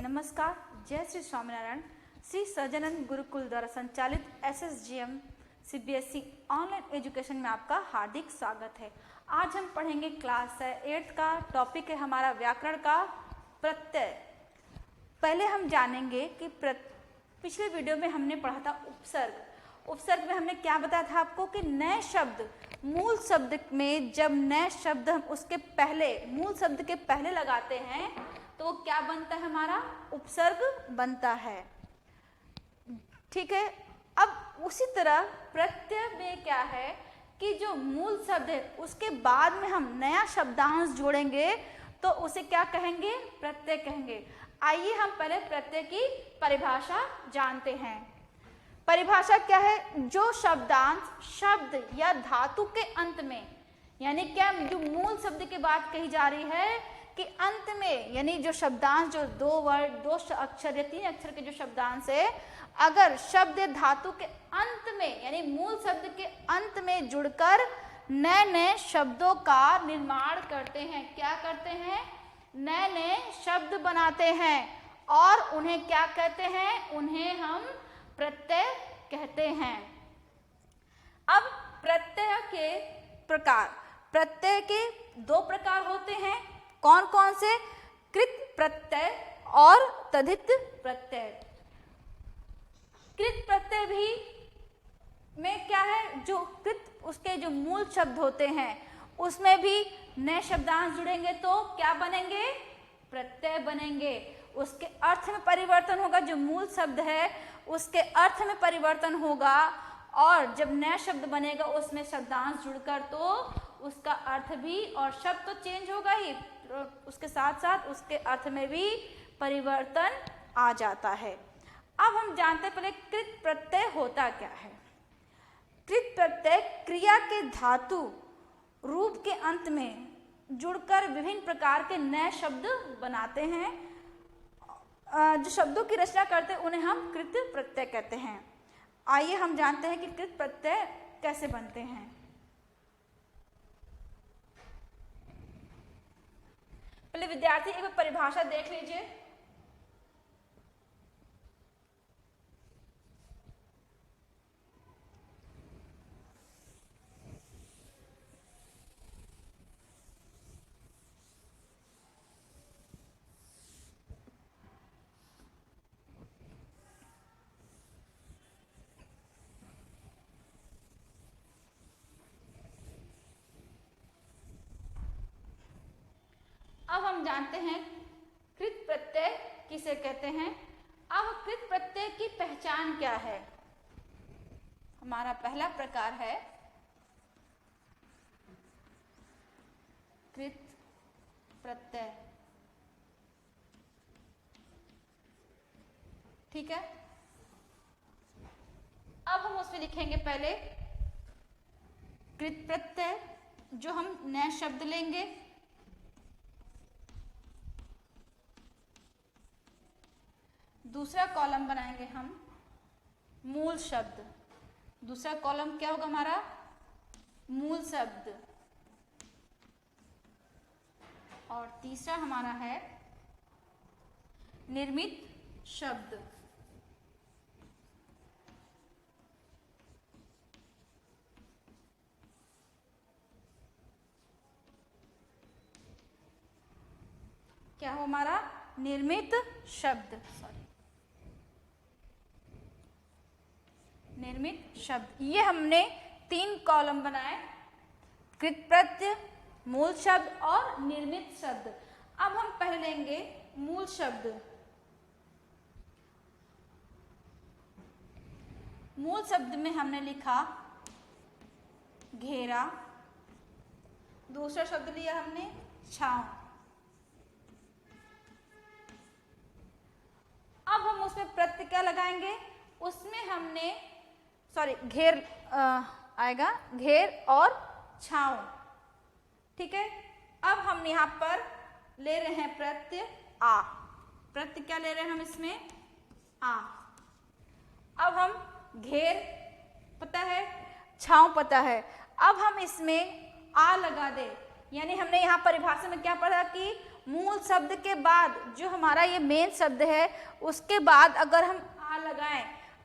नमस्कार, जय श्री स्वामीनारायण। श्री सहजानंद गुरुकुल द्वारा संचालित SSGM CBSE ऑनलाइन एजुकेशन में आपका हार्दिक स्वागत है। आज हम पढ़ेंगे क्लास 8 का टॉपिक है हमारा व्याकरण का प्रत्यय। पहले हम जानेंगे कि पिछले वीडियो में हमने पढ़ा था उपसर्ग। उपसर्ग में हमने क्या बताया था आपको कि नए शब्द मूल शब्द में जब नए शब्द हम उसके पहले मूल शब्द के पहले लगाते हैं तो वो क्या बनता है, हमारा उपसर्ग बनता है। ठीक है। अब उसी तरह प्रत्यय में क्या है कि जो मूल शब्द है उसके बाद में हम नया शब्दांश जोड़ेंगे तो उसे क्या कहेंगे, प्रत्यय कहेंगे। आइए हम पहले प्रत्यय की परिभाषा जानते हैं। परिभाषा क्या है? जो शब्दांश शब्द या धातु के अंत में, यानी क्या जो मूल शब्द की बात कही जा रही है कि अंत में, यानी जो शब्दांश जो दो वर्ड दो अक्षर या तीन अक्षर के जो शब्दांश है, अगर शब्द धातु के अंत में यानी मूल शब्द के अंत में जुड़कर नए नए शब्दों का निर्माण करते हैं, क्या करते हैं, नए नए शब्द बनाते हैं और उन्हें क्या कहते हैं, उन्हें हम प्रत्यय कहते हैं। अब प्रत्यय के प्रकार, प्रत्यय के दो प्रकार होते हैं। कौन कौन से? कृत प्रत्यय और तद्धित प्रत्यय। कृत प्रत्यय भी में क्या है, जो कृत उसके जो मूल शब्द होते हैं उसमें भी नए शब्दांश जुड़ेंगे तो क्या बनेंगे, प्रत्यय बनेंगे। उसके अर्थ में परिवर्तन होगा, जो मूल शब्द है उसके अर्थ में परिवर्तन होगा और जब नया शब्द बनेगा उसमें शब्दांश जुड़कर तो उसका अर्थ भी और शब्द तो चेंज होगा ही, उसके साथ साथ उसके अर्थ में भी परिवर्तन आ जाता है। अब हम जानते हैं पहले कृत प्रत्यय होता क्या है। कृत प्रत्यय क्रिया के धातु रूप के अंत में जुड़कर विभिन्न प्रकार के नए शब्द बनाते हैं। जो शब्दों की रचना करते हैं उन्हें हम कृत प्रत्यय कहते हैं। आइए हम जानते हैं कि कृत प्रत्यय कैसे बनते हैं। पहले विद्यार्थी एक बार परिभाषा देख लीजिए। अब हम जानते हैं कृत प्रत्यय किसे कहते हैं। अब कृत प्रत्यय की पहचान क्या है? हमारा पहला प्रकार है कृत प्रत्यय। ठीक है। अब हम उसमें लिखेंगे पहले कृत प्रत्यय, जो हम नए शब्द लेंगे। दूसरा कॉलम बनाएंगे हम मूल शब्द। दूसरा कॉलम क्या होगा हमारा, मूल शब्द। और तीसरा हमारा है निर्मित शब्द। क्या हो हमारा, निर्मित शब्द, सॉरी निर्मित शब्द। ये हमने तीन कॉलम बनाए, कृत प्रत्यय, मूल शब्द और निर्मित शब्द। अब हम पहले लेंगे मूल शब्द। मूल शब्द में हमने लिखा घेरा। दूसरा शब्द लिया हमने छांव। अब हम उसमें प्रत्यय क्या लगाएंगे, उसमें हमने घेर आएगा, घेर और छांव। ठीक है। अब हम यहाँ पर ले रहे हैं प्रत्यय आ। प्रत्यय क्या ले रहे हैं हम इसमें, आ। अब हम घेर पता है, छांव पता है। अब हम इसमें आ लगा दे, यानी हमने यहाँ परिभाषा में क्या पढ़ा कि मूल शब्द के बाद जो हमारा ये मेन शब्द है उसके बाद अगर हम आ लगाएं,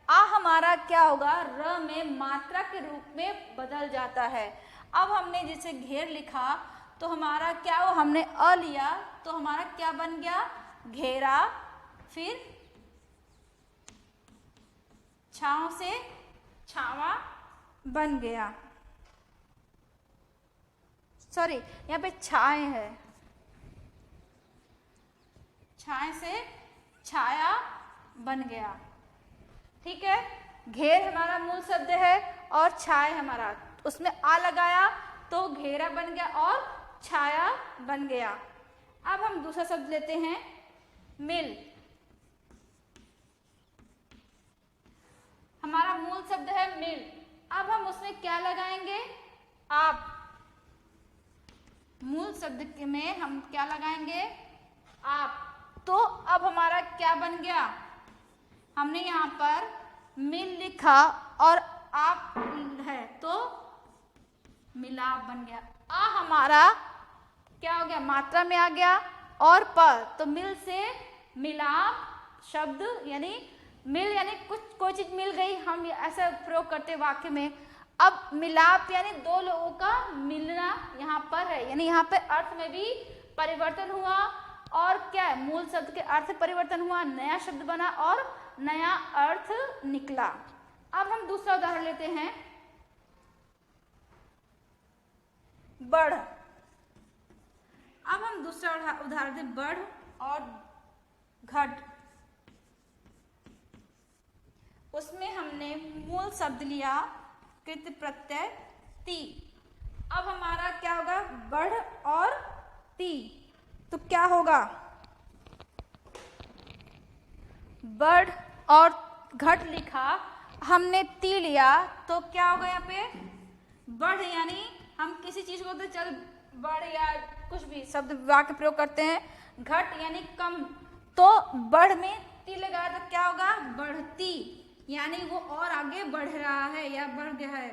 आ हमारा क्या होगा, र में मात्रा के रूप में बदल जाता है। अब हमने जैसे घेर लिखा तो हमारा क्या हो, हमने अ लिया तो हमारा क्या बन गया, घेरा, फिर छांव से छावा बन गया। सॉरी, यहाँ पे छाए है, छाए से छाया बन गया। ठीक है, घेर हमारा मूल शब्द है और छाए हमारा, उसमें आ लगाया तो घेरा बन गया और छाया बन गया। अब हम दूसरा शब्द लेते हैं, मिल। हमारा मूल शब्द है मिल, अब हम उसमें क्या लगाएंगे, आप। मूल शब्द में हम क्या लगाएंगे, आप। तो अब हमारा क्या बन गया, हमने यहाँ पर मिल लिखा और आप है तो मिलाप बन गया। आ हमारा क्या हो गया, मात्रा में आ गया, और पर तो मिल से मिलाप शब्द, यानी मिल यानी कुछ कोई चीज मिल गई, हम ऐसा प्रयोग करते वाक्य में। अब मिलाप यानी दो लोगों का मिलना यहाँ पर है, यानी यहाँ पे अर्थ में भी परिवर्तन हुआ और क्या है, मूल शब्द के अर्थ परिवर्तन हुआ, नया शब्द बना और नया अर्थ निकला। अब हम दूसरा उदाहरण लेते हैं, बढ़। अब हम दूसरा उदाहरण दें, बढ़ और घट। उसमें हमने मूल शब्द लिया कृत प्रत्यय ती। अब हमारा क्या होगा, बढ़ और ती, तो क्या होगा, बढ़ और घट लिखा, हमने ती लिया तो क्या होगा, यहाँ पे बढ़ यानी हम किसी चीज को तो चल बढ़ या कुछ भी शब्द वाक्य प्रयोग करते हैं। घट यानी कम, तो बढ़ में ती लगाया तो क्या होगा, बढ़ती, यानी वो और आगे बढ़ रहा है या बढ़ गया है।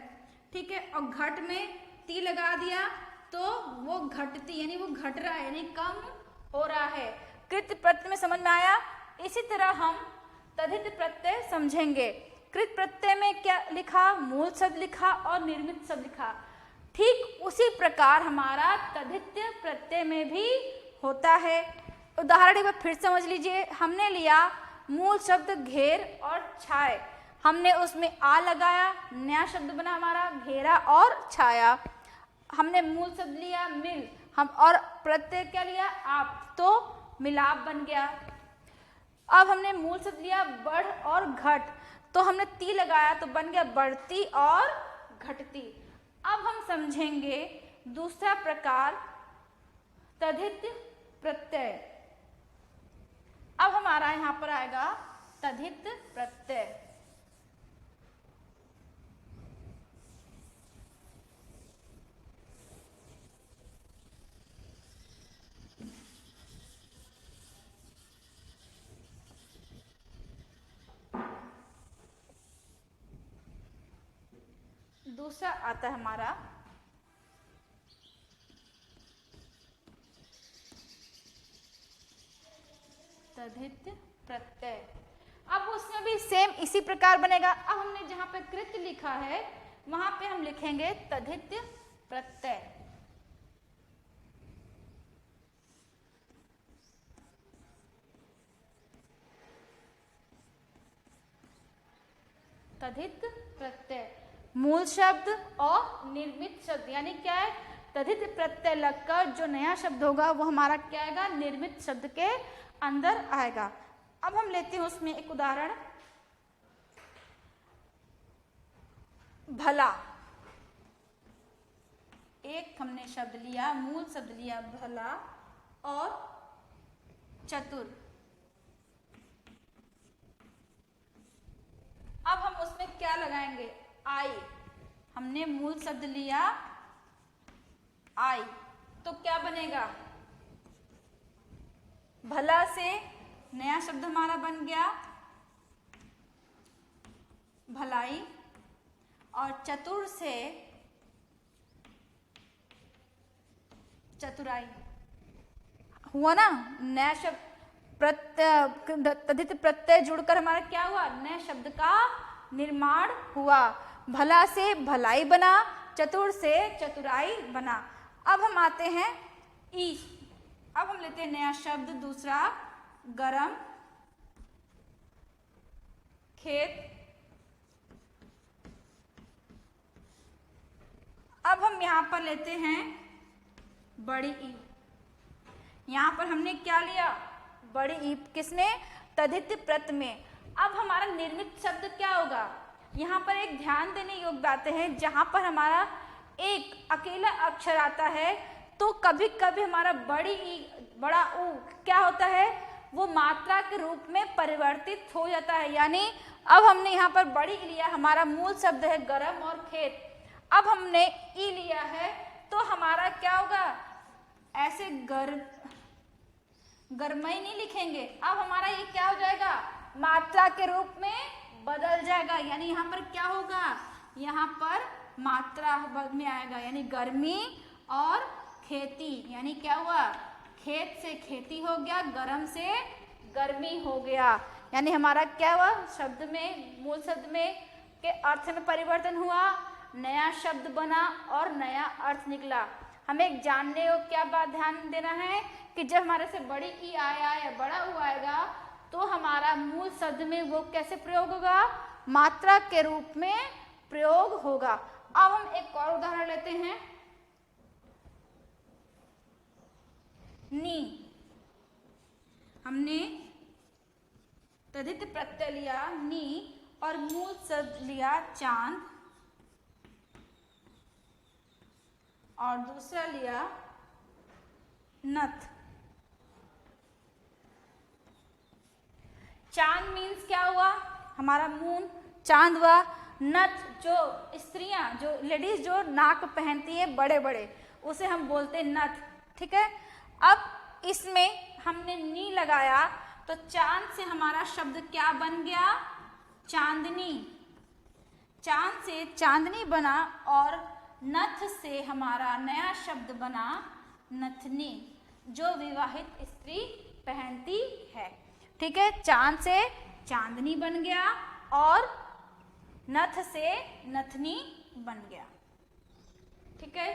ठीक है, और घट में ती लगा दिया तो वो घटती यानी वो घट रहा है, यानी कम हो रहा है। कृत प्रत्यय में समझ में आया। इसी तरह हम तद्धित प्रत्यय समझेंगे। कृत प्रत्यय में क्या लिखा, मूल शब्द लिखा और निर्मित शब्द लिखा। ठीक उसी प्रकार हमारा तद्धित प्रत्यय में भी होता है। उदाहरण एक बार फिर समझ लीजिए, हमने लिया मूल शब्द घेर और छाए, हमने उसमें आ लगाया, नया शब्द बना हमारा घेरा और छाया। हमने मूल शब्द लिया मिल, हम और प्रत्यय क्या लिया, आप, तो मिलाप बन गया। अब हमने मूल शब्द लिया बढ़ और घट, तो हमने ती लगाया तो बन गया बढ़ती और घटती। अब हम समझेंगे दूसरा प्रकार तद्धित प्रत्यय। अब हमारा यहाँ पर आएगा तद्धित प्रत्यय। दूसरा आता है हमारा तद्धित प्रत्यय। अब उसमें भी सेम इसी प्रकार बनेगा। अब हमने जहां पे कृत लिखा है वहां पे हम लिखेंगे तद्धित प्रत्यय। तद्धित प्रत्यय मूल शब्द और निर्मित शब्द, यानी क्या है, तद्धित प्रत्यय लगकर जो नया शब्द होगा वो हमारा क्या आएगा, निर्मित शब्द के अंदर आएगा। अब हम लेते हैं उसमें एक उदाहरण, भला। एक हमने शब्द लिया, मूल शब्द लिया भला और चतुर। अब हम उसमें क्या लगाएंगे, आई। हमने मूल शब्द लिया आई, तो क्या बनेगा, भला से नया शब्द हमारा बन गया भलाई, और चतुर से चतुराई हुआ ना, नया शब्द प्रत्यय, तद्धित प्रत्यय जुड़कर हमारा क्या हुआ, नए शब्द का निर्माण हुआ। भला से भलाई बना, चतुर से चतुराई बना। अब हम आते हैं ई। अब हम लेते हैं नया शब्द दूसरा, गरम, खेत। अब हम यहां पर लेते हैं बड़ी ई। यहां पर हमने क्या लिया, बड़ी ई, किसमें, तद्धित प्रत्यय में। अब हमारा निर्मित शब्द क्या होगा, यहाँ पर एक ध्यान देने योग्य बातें हैं, जहां पर हमारा एक अकेला अक्षर आता है तो कभी कभी हमारा बड़ी ई, बड़ा ऊ क्या होता है, वो मात्रा के रूप में परिवर्तित हो जाता है। यानी अब हमने यहाँ पर बड़ी ई लिया, हमारा मूल शब्द है गरम और खेत, अब हमने ई लिया है तो हमारा क्या होगा, ऐसे गरमई नहीं लिखेंगे, अब हमारा ये क्या हो जाएगा, मात्रा के रूप में बदल जाएगा। यानी यहाँ पर क्या होगा, यहाँ पर मात्रा में आएगा, यानी गर्मी और खेती। यानी क्या हुआ, खेत से खेती हो गया, गरम से गर्मी हो गया। यानी हमारा क्या हुआ, शब्द में, मूल शब्द में के अर्थ में परिवर्तन हुआ, नया शब्द बना और नया अर्थ निकला। हमें एक जानने को क्या बात ध्यान देना है कि जब हमारे से बड़ी ई आया या बड़ा ऊ आएगा तो हमारा मूल शब्द में वो कैसे प्रयोग होगा, मात्रा के रूप में प्रयोग होगा। अब हम एक और उदाहरण लेते हैं, नी। हमने तद्धित प्रत्यय लिया नी और मूल शब्द लिया चांद और दूसरा लिया नथ। चांद मीन्स क्या हुआ, हमारा मून चांद हुआ। नथ जो स्त्रियां, जो लेडीज जो नाक पहनती है बड़े बड़े, उसे हम बोलते हैं नथ, ठीक है। अब इसमें हमने नी लगाया तो चांद से हमारा शब्द क्या बन गया, चांदनी। चांद से चांदनी बना और नथ से हमारा नया शब्द बना नथनी, जो विवाहित स्त्री पहनती है, ठीक है। चांद से चांदनी बन गया और नथ से नथनी बन गया, ठीक है।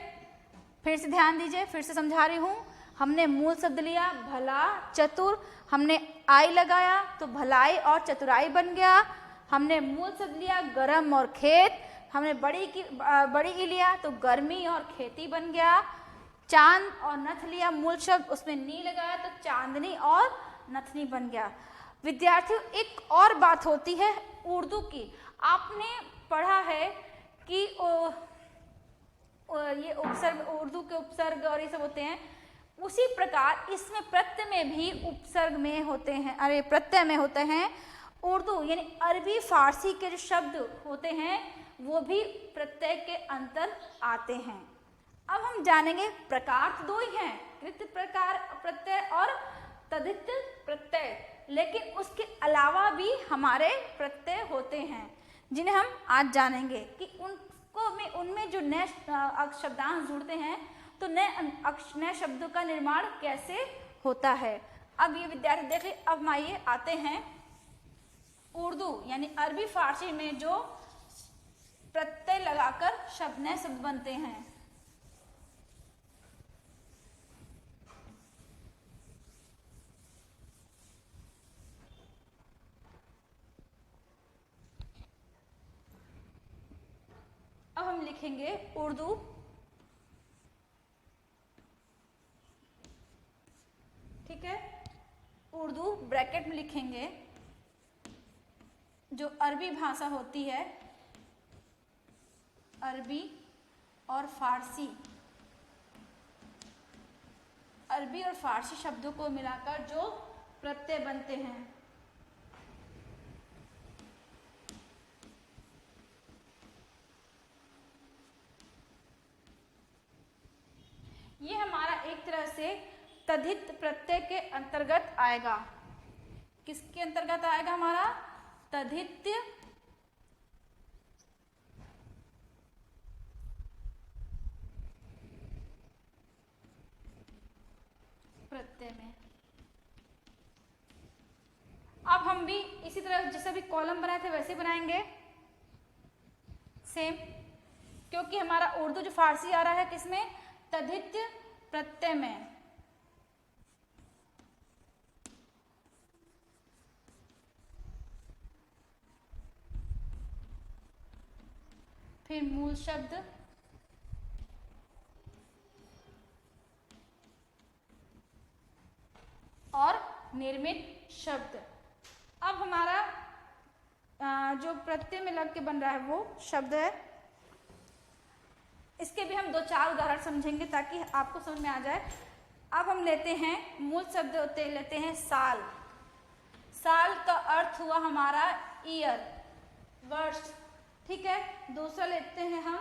फिर से ध्यान दीजिए, फिर से समझा रही हूं। हमने मूल शब्द लिया भला चतुर, हमने आई लगाया तो भलाई और चतुराई बन गया। हमने मूल शब्द लिया गरम और खेत, हमने बड़ी ई लिया तो गर्मी और खेती बन गया। चांद और नथ लिया मूल शब्द, उसमें नी लगाया तो चांदनी और नथनी बन गया। विद्यार्थियों, एक और बात होती है उर्दू की, आपने पढ़ा है कि ये उपसर्ग, उर्दू के उपसर्ग और ये सब होते हैं, उसी प्रकार इसमें प्रत्यय में भी उपसर्ग में होते हैं, अरे प्रत्यय में होते हैं। उर्दू यानी अरबी फारसी के जो शब्द होते हैं वो भी प्रत्यय के अंतर आते हैं। अब हम जानेंगे, प्रकार तो दो ही हैं, कृत प्रकार प्रत्यय और तद्धित प्रत्यय, लेकिन उसके अलावा भी हमारे प्रत्यय होते हैं जिन्हें हम आज जानेंगे कि उनमें जो नए शब्दांश जुड़ते हैं तो नए शब्दों का निर्माण कैसे होता है। अब ये विद्यार्थी देख ले। अब हम आइए आते हैं उर्दू यानी अरबी फारसी में जो प्रत्यय लगाकर नए शब्द बनते हैं। अब हम लिखेंगे उर्दू, ठीक है। उर्दू ब्रैकेट में लिखेंगे, जो अरबी भाषा होती है, अरबी और फारसी, अरबी और फारसी शब्दों को मिलाकर जो प्रत्यय बनते हैं। ये हमारा एक तरह से तद्धित प्रत्यय के अंतर्गत आएगा। किसके अंतर्गत आएगा? हमारा तद्धित प्रत्यय में। अब हम भी इसी तरह जैसे भी कॉलम बनाए थे वैसे बनाएंगे सेम, क्योंकि हमारा उर्दू जो फारसी आ रहा है किसमें, तद्धित प्रत्यय में। फिर मूल शब्द, और निर्मित शब्द। अब हमारा जो प्रत्यय में लग के बन रहा है वो शब्द है। इसके भी हम 2-4 उदाहरण समझेंगे ताकि आपको समझ में आ जाए। अब हम लेते हैं मूल शब्द होते लेते हैं साल। साल का अर्थ हुआ हमारा ईयर, वर्ष, ठीक है। दूसरा लेते हैं हम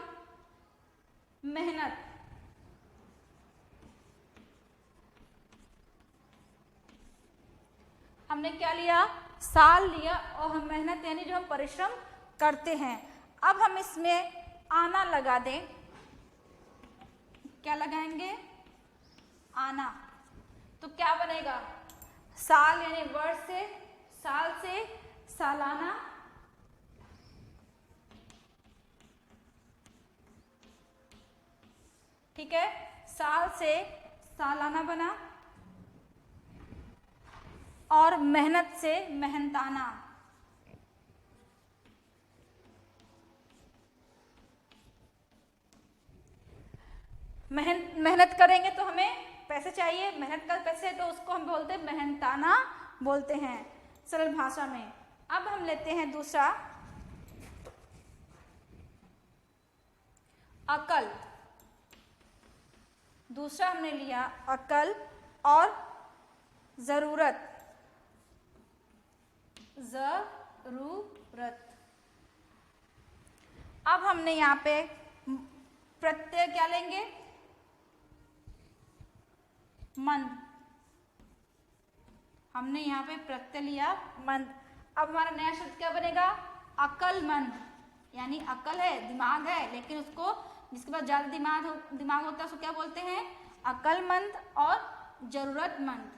मेहनत। हमने क्या लिया, साल लिया, और हम मेहनत यानी जो हम परिश्रम करते हैं। अब हम इसमें आना लगा दें, क्या लगाएंगे, आना, तो क्या बनेगा, साल यानी वर्ष से, साल से सालाना, ठीक है, साल से सालाना बना, और मेहनत से मेहनताना। मेहनत करेंगे तो हमें पैसे चाहिए, मेहनत का पैसे, तो उसको हम बोलते हैं मेहनताना बोलते हैं सरल भाषा में। अब हम लेते हैं दूसरा अकल। दूसरा हमने लिया अकल और जरूरत, जरूरत। अब हमने यहाँ पे प्रत्यय क्या लेंगे, मंद। हमने यहाँ पे प्रत्यय लिया मंद। अब हमारा नया शब्द क्या बनेगा, अकलमंद, यानी अकल है, दिमाग है, लेकिन उसको जिसके पास ज्यादा दिमाग होता है उसको क्या बोलते हैं, अकलमंद और जरूरतमंद।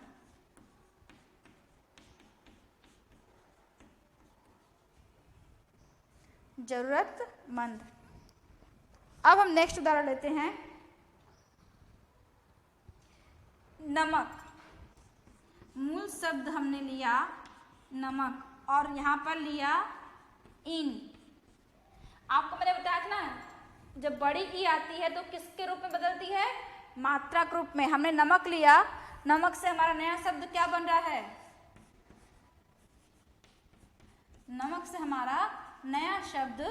जरूरतमंद। अब हम नेक्स्ट उदाहरण लेते हैं नमक। मूल शब्द हमने लिया नमक, और यहाँ पर लिया इन। आपको मैंने बताया था ना, जब बड़ी ई आती है तो किसके रूप में बदलती है, मात्रा के रूप में। हमने नमक लिया, नमक से हमारा नया शब्द क्या बन रहा है, नमक से हमारा नया शब्द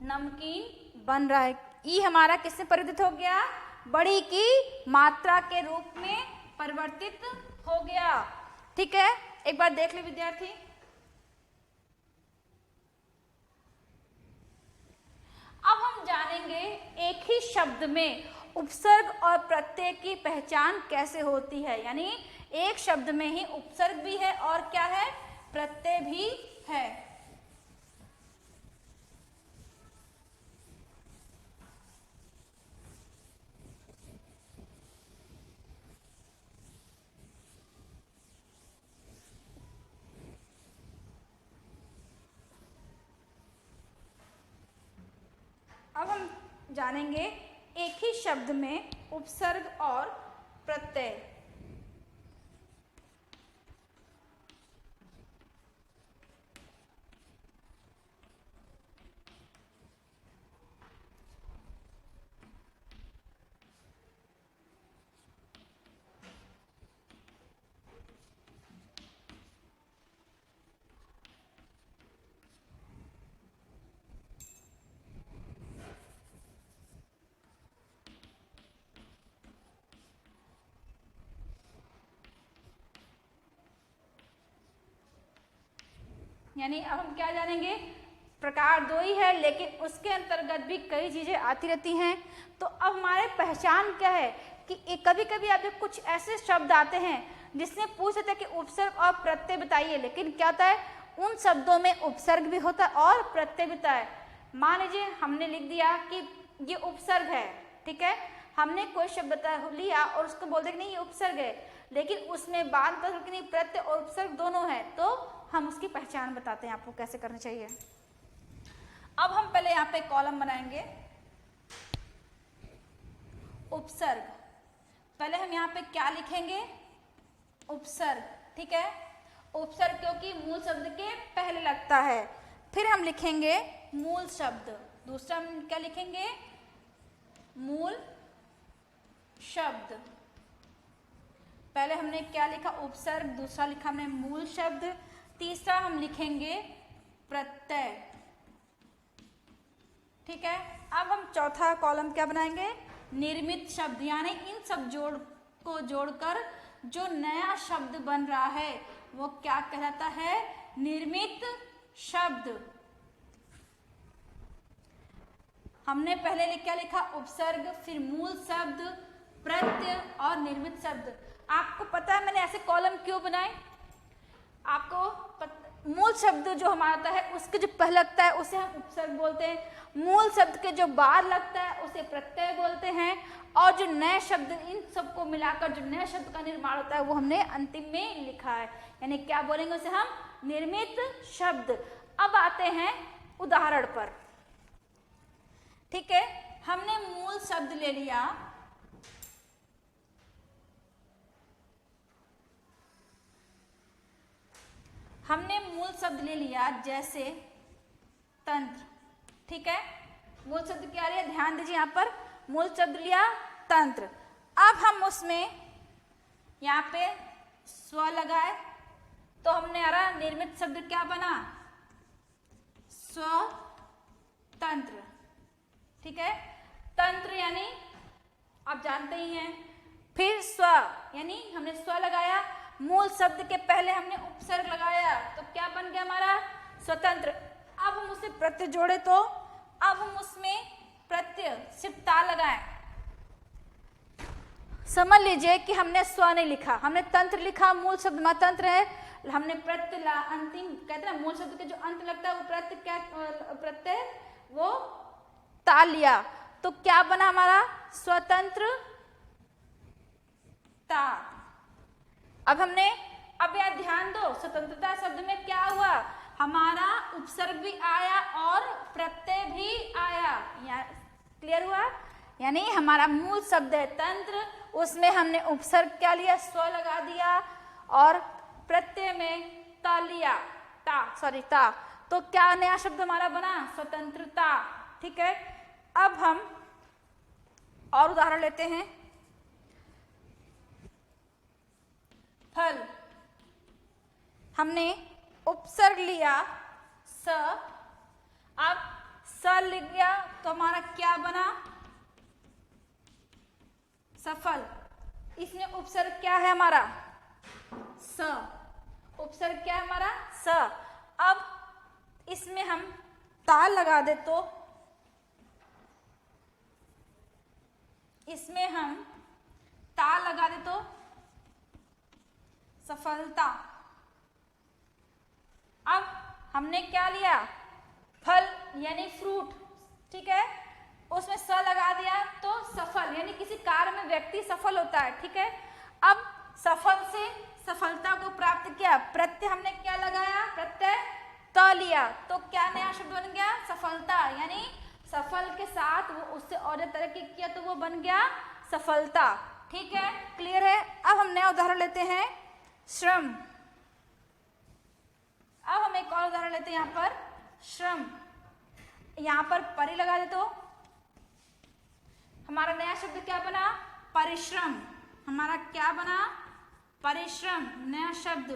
नमकीन बन रहा है। ई हमारा किससे परिवर्तित हो गया, बड़ी की मात्रा के रूप में परिवर्तित हो गया, ठीक है। एक बार देख ले विद्यार्थी। अब हम जानेंगे एक ही शब्द में उपसर्ग और प्रत्यय की पहचान कैसे होती है, यानी एक शब्द में ही उपसर्ग भी है और क्या है, प्रत्यय भी है। अब हम जानेंगे एक ही शब्द में उपसर्ग और प्रत्यय। यानी अब हम क्या जानेंगे, प्रकार दो ही है लेकिन उसके अंतर्गत भी कई चीजें आती रहती हैं। तो अब हमारे पहचान क्या है कि कभी कभी आप जब कुछ ऐसे शब्द आते हैं जिसमें पूछ लेते हैं कि उपसर्ग और प्रत्यय बताइए, लेकिन क्या होता है, उन शब्दों में उपसर्ग भी होता है और प्रत्यय भी होता है। मान लीजिए हमने लिख दिया कि ये उपसर्ग है, ठीक है, हमने कोई शब्द बता लिया और उसको बोल दें कि नहीं ये उपसर्ग है, लेकिन उसमें बाद पता कि नहीं प्रत्यय और उपसर्ग दोनों है, तो हम उसकी पहचान बताते हैं आपको कैसे करनी चाहिए। अब हम पहले यहाँ पे कॉलम बनाएंगे उपसर्ग। पहले हम यहाँ पे क्या लिखेंगे, उपसर्ग, ठीक है। उपसर्ग क्योंकि मूल शब्द के पहले लगता है। फिर हम लिखेंगे मूल शब्द, दूसरा हम क्या लिखेंगे, मूल शब्द। पहले हमने क्या लिखा, उपसर्ग, दूसरा लिखा हमने मूल शब्द, तीसरा हम लिखेंगे प्रत्यय, ठीक है। अब हम चौथा कॉलम क्या बनाएंगे, निर्मित शब्द, यानी इन सब को जोड़कर जो नया शब्द बन रहा है वो क्या कहलाता है, निर्मित शब्द। हमने पहले क्या लिखा, उपसर्ग, फिर मूल शब्द, प्रत्यय और निर्मित शब्द। आपको पता है मैंने ऐसे कॉलम क्यों बनाए, मूल शब्द जो हमारा आता है उसके जो पहले लगता है उसे हम उपसर्ग बोलते हैं, मूल शब्द के जो बाद लगता है उसे प्रत्यय बोलते हैं, और जो नए शब्द, इन सबको मिलाकर जो नए शब्द का निर्माण होता है वो हमने अंतिम में लिखा है, यानी क्या बोलेंगे उसे हम, निर्मित शब्द। अब आते हैं उदाहरण पर, ठीक है। हमने मूल शब्द ले लिया, जैसे तंत्र, ठीक है। मूल शब्द क्या लिया, ध्यान दीजिए यहाँ पर, मूल शब्द लिया तंत्र। अब हम उसमें यहाँ पे स्व लगाए तो हमने हमारा निर्मित शब्द क्या बना, स्वतंत्र, ठीक है। तंत्र यानी आप जानते ही हैं। फिर स्व यानी हमने स्व लगाया, मूल शब्द के पहले हमने उपसर्ग लगाया तो क्या बन गया हमारा, स्वतंत्र। अब हम उसे प्रत्यय जोड़े तो अब हम उसमें प्रत्यय सिर्फ ता लगाए। समझ लीजिए कि हमने स्व नहीं लिखा, हमने तंत्र लिखा, मूल शब्द में तंत्र है, हमने प्रत्यय अंतिम कहते हैं मूल शब्द के जो अंत लगता है वो प्रत्यय क्या, प्रत्यय वो ता लिया तो क्या बना हमारा, स्वतंत्र ता। अब यार ध्यान दो, स्वतंत्रता शब्द में क्या हुआ, हमारा उपसर्ग भी आया और प्रत्यय भी आया, क्लियर हुआ। यानी हमारा मूल शब्द है तंत्र, उसमें हमने उपसर्ग क्या लिया, स्व लगा दिया, और प्रत्यय में ता लिया, ता, तो क्या नया शब्द हमारा बना, स्वतंत्रता, ठीक है। अब हम और उदाहरण लेते हैं, फल। हमने उपसर्ग लिया स, अब स लिख गया तो हमारा क्या बना, सफल। इसमें उपसर्ग क्या है हमारा, स, उपसर्ग क्या है हमारा, स। अब इसमें हम ता लगा दे तो सफलता। अब हमने क्या लिया, फल यानी फ्रूट, ठीक है, उसमें स लगा दिया तो सफल, यानी किसी कार्य में व्यक्ति सफल होता है, ठीक है। अब सफल से सफलता को प्राप्त किया, प्रत्यय हमने क्या लगाया, प्रत्यय त लिया तो क्या नया शब्द बन गया, सफलता, यानी सफल के साथ वो उससे और तरक्की किया तो वो बन गया सफलता, ठीक है, क्लियर है। अब हम नया उदाहरण लेते हैं, श्रम। अब हम एक और उदाहरण लेते हैं, यहाँ पर श्रम, यहाँ पर परि लगा दे तो हमारा नया शब्द क्या बना, परिश्रम। हमारा क्या बना, परिश्रम, नया शब्द।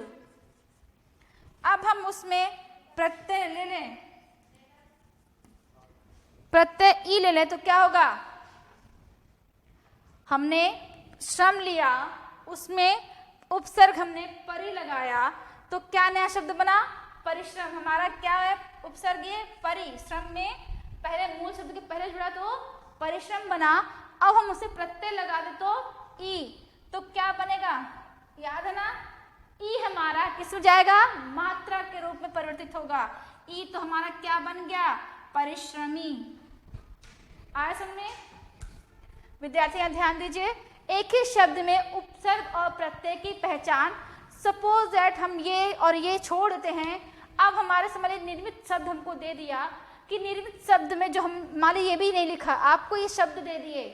अब हम उसमें प्रत्यय ले लें, प्रत्यय ई ले लें तो क्या होगा, हमने श्रम लिया, उसमें उपसर्ग हमने परि लगाया तो क्या नया शब्द बना, परिश्रम। हमारा क्या है, उपसर्ग ये परि, श्रम में पहले मूल शब्द के पहले जुड़ा तो परिश्रम बना। अब हम उसे प्रत्यय लगा दे तो ई, तो क्या बनेगा, याद है ना, ई हमारा किस में जाएगा, मात्रा के रूप में परिवर्तित होगा, ई तो हमारा क्या बन गया, परिश्रमी। आया समझ में, विद्यार्थी यहाँ ध्यान दीजिए, एक ही शब्द में उपसर्ग और प्रत्यय की पहचान। सपोज दैट हम ये और ये छोड़ देते हैं। अब हमारे समझ निर्मित शब्द हमको दे दिया कि निर्मित शब्द में जो हम मान लीजिए ये भी नहीं लिखा, आपको ये शब्द दे दिए,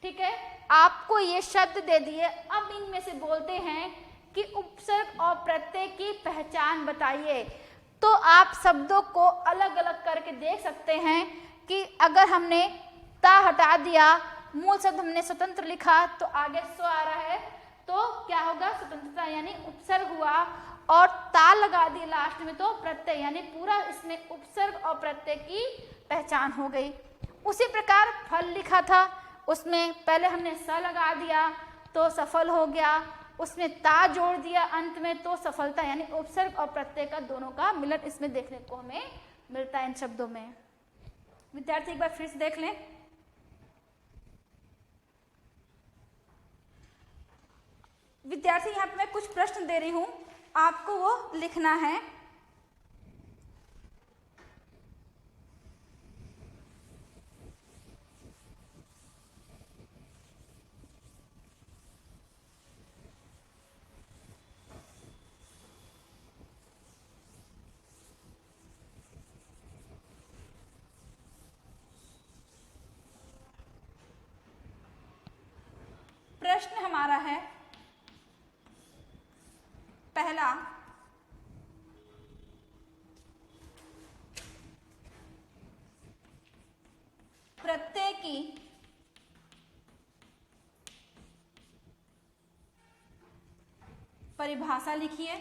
ठीक है, आपको ये शब्द दे दिए। अब इनमें से बोलते हैं कि उपसर्ग और प्रत्यय की पहचान बताइए। तो आप शब्दों को अलग अलग करके देख सकते हैं कि अगर हमने ता हटा दिया, मूल शब्द हमने स्वतंत्र लिखा, तो आगे स्व आ रहा है, तो क्या होगा, स्वतंत्रता यानी उपसर्ग हुआ। और ता लगा दी लास्ट में तो प्रत्यय यानी पूरा इसमें उपसर्ग और प्रत्यय की पहचान हो गई। उसी प्रकार फल लिखा था, उसमें पहले हमने स लगा दिया तो सफल हो गया, उसमें ता जोड़ दिया अंत में तो सफलता यानी उपसर्ग और प्रत्यय का दोनों का मिलन इसमें देखने को हमें मिलता है इन शब्दों में। विद्यार्थी एक बार फिर से देख लें। विद्यार्थी यहाँ पे मैं कुछ प्रश्न दे रही हूं, आपको वो लिखना है। प्रश्न हमारा है पहला, प्रत्यय की परिभाषा लिखिए।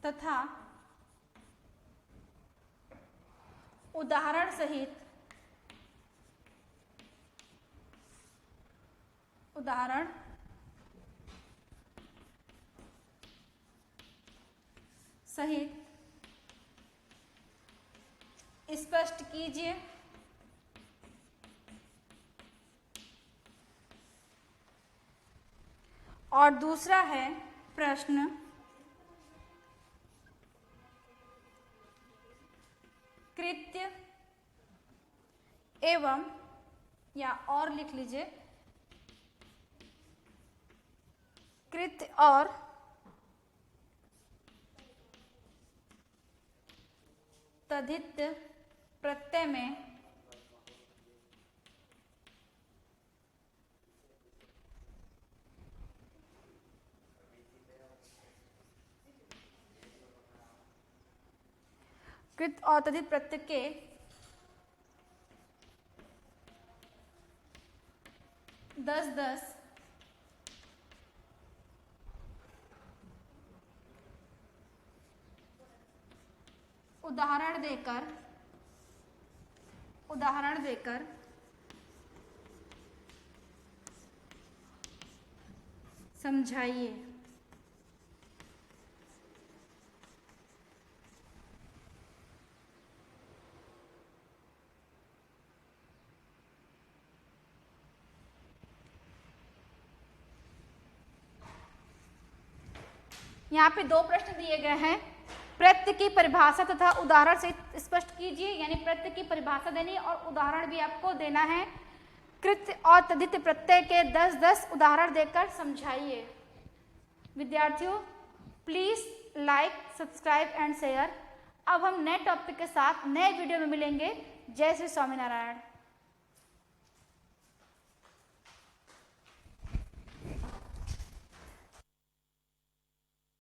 तथा उदाहरण सहित स्पष्ट कीजिए। और दूसरा है प्रश्न, कृत्य एवं, या और लिख लीजिए, कृत्य और तद्धित प्रत्यय में कृत्य और तद्धित प्रत्यय के दस उदाहरण देकर समझाइए। यहाँ पे दो प्रश्न दिए गए हैं। प्रत्यय की परिभाषा तथा उदाहरण से स्पष्ट कीजिए, यानी प्रत्यय की परिभाषा देनी और उदाहरण भी आपको देना है। कृत्य और तद्धित प्रत्यय के 10 उदाहरण देकर समझाइए। विद्यार्थियों please like, subscribe and share. अब हम नए टॉपिक के साथ नए वीडियो में मिलेंगे। जय श्री स्वामीनारायण।